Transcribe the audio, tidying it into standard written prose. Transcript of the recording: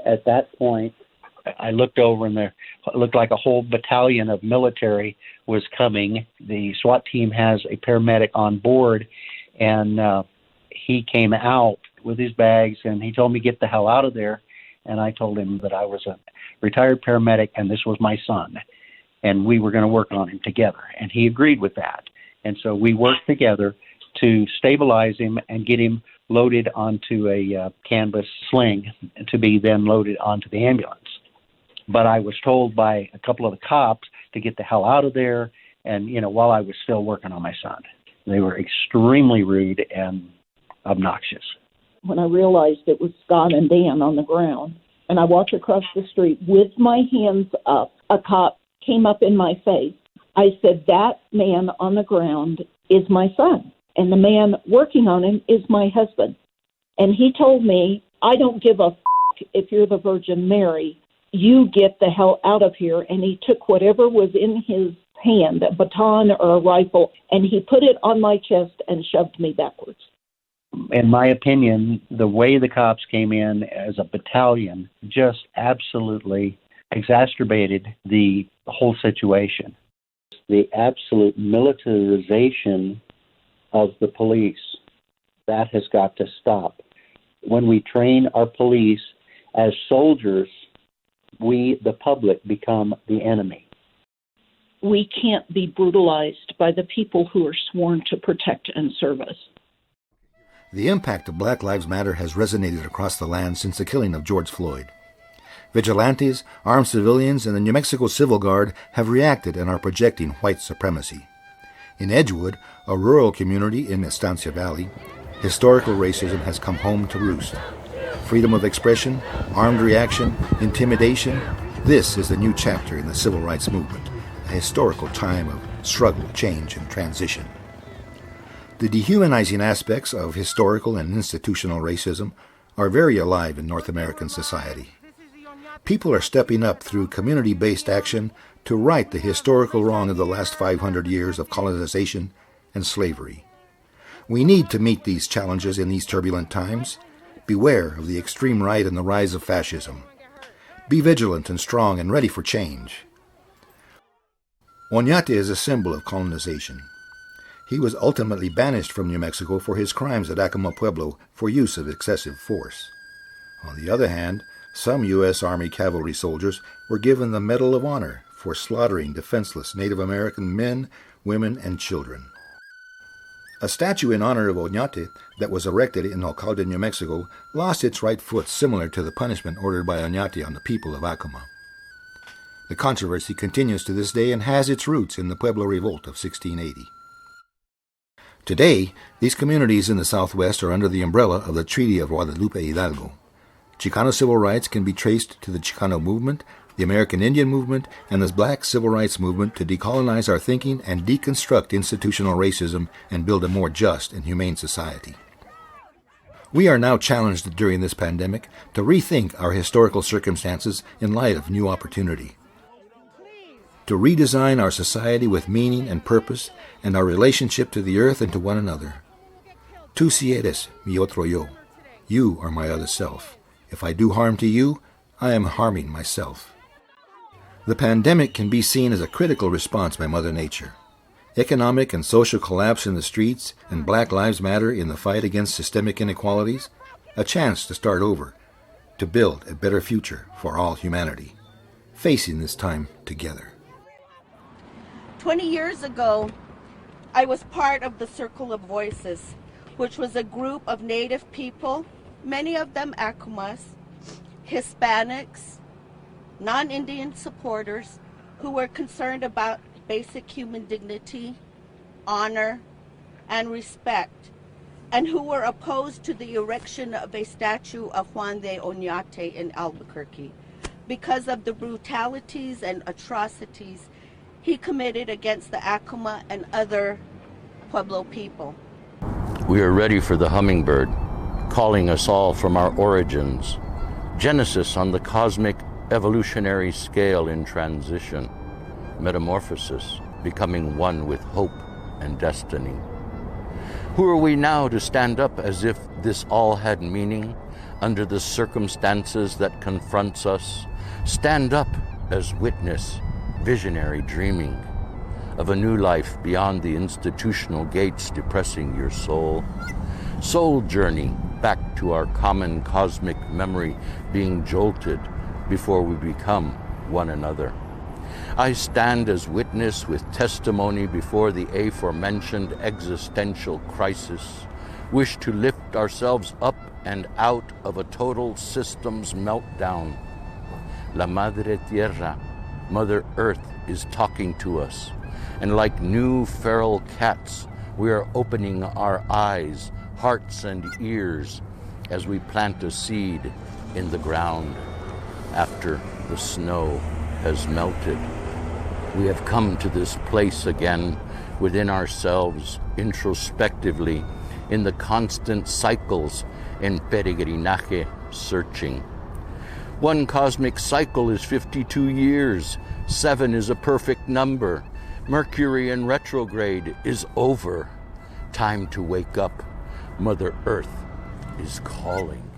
At that point, I looked over and there looked like a whole battalion of military was coming. The SWAT team has a paramedic on board, and he came out with his bags, and he told me, get the hell out of there. And I told him that I was a retired paramedic and this was my son, and we were going to work on him together. And he agreed with that. And so we worked together to stabilize him and get him loaded onto a canvas sling to be then loaded onto the ambulance. But I was told by a couple of the cops to get the hell out of there, and, while I was still working on my son. They were extremely rude and obnoxious. When I realized it was Scott and Dan on the ground, and I walked across the street with my hands up, a cop came up in my face. I said, that man on the ground is my son, and the man working on him is my husband. And he told me, I don't give a if you're the Virgin Mary, you get the hell out of here. And he took whatever was in his hand, a baton or a rifle, and he put it on my chest and shoved me backwards. In my opinion, the way the cops came in as a battalion just absolutely exacerbated the whole situation. The absolute militarization of the police, that has got to stop. When we train our police as soldiers, we, the public, become the enemy. We can't be brutalized by the people who are sworn to protect and serve us. The impact of Black Lives Matter has resonated across the land since the killing of George Floyd. Vigilantes, armed civilians, and the New Mexico Civil Guard have reacted and are projecting white supremacy. In Edgewood, a rural community in Estancia Valley, historical racism has come home to roost. Freedom of expression, armed reaction, intimidation, this is the new chapter in the civil rights movement, a historical time of struggle, change, and transition. The dehumanizing aspects of historical and institutional racism are very alive in North American society. People are stepping up through community-based action to right the historical wrong of the last 500 years of colonization and slavery. We need to meet these challenges in these turbulent times. Beware of the extreme right and the rise of fascism. Be vigilant and strong and ready for change. Oñate is a symbol of colonization. He was ultimately banished from New Mexico for his crimes at Acoma Pueblo for use of excessive force. On the other hand, some U.S. Army cavalry soldiers were given the Medal of Honor for slaughtering defenseless Native American men, women, and children. A statue in honor of Oñate that was erected in Alcalde, New Mexico, lost its right foot, similar to the punishment ordered by Oñate on the people of Acoma. The controversy continues to this day and has its roots in the Pueblo Revolt of 1680. Today, these communities in the Southwest are under the umbrella of the Treaty of Guadalupe Hidalgo. Chicano civil rights can be traced to the Chicano movement, the American Indian movement, and the Black civil rights movement to decolonize our thinking and deconstruct institutional racism and build a more just and humane society. We are now challenged during this pandemic to rethink our historical circumstances in light of new opportunity, to redesign our society with meaning and purpose and our relationship to the earth and to one another. Tú si eres mi otro yo. You are my other self. If I do harm to you, I am harming myself. The pandemic can be seen as a critical response by Mother Nature. Economic and social collapse in the streets and Black Lives Matter in the fight against systemic inequalities, a chance to start over, to build a better future for all humanity, facing this time together. 20 years ago, I was part of the Circle of Voices, which was a group of Native people, many of them Acomas, Hispanics, non-Indian supporters who were concerned about basic human dignity, honor, and respect, and who were opposed to the erection of a statue of Juan de Oñate in Albuquerque because of the brutalities and atrocities he committed against the Acoma and other Pueblo people. We are ready for the hummingbird, calling us all from our origins, Genesis on the cosmic evolutionary scale in transition, metamorphosis, becoming one with hope and destiny. Who are we now to stand up as if this all had meaning, under the circumstances that confronts us. Stand up as witness, visionary dreaming of a new life beyond the institutional gates depressing your soul. Soul journey back to our common cosmic memory, being jolted before we become one another. I stand as witness with testimony before the aforementioned existential crisis, wish to lift ourselves up and out of a total systems meltdown. La Madre Tierra, Mother Earth, is talking to us, and like new feral cats, we are opening our eyes, hearts, and ears as we plant a seed in the ground after the snow has melted. We have come to this place again within ourselves, introspectively, in the constant cycles in peregrinaje, searching. One cosmic cycle is 52 years. 7 is a perfect number. Mercury in retrograde is over. Time to wake up. Mother Earth is calling.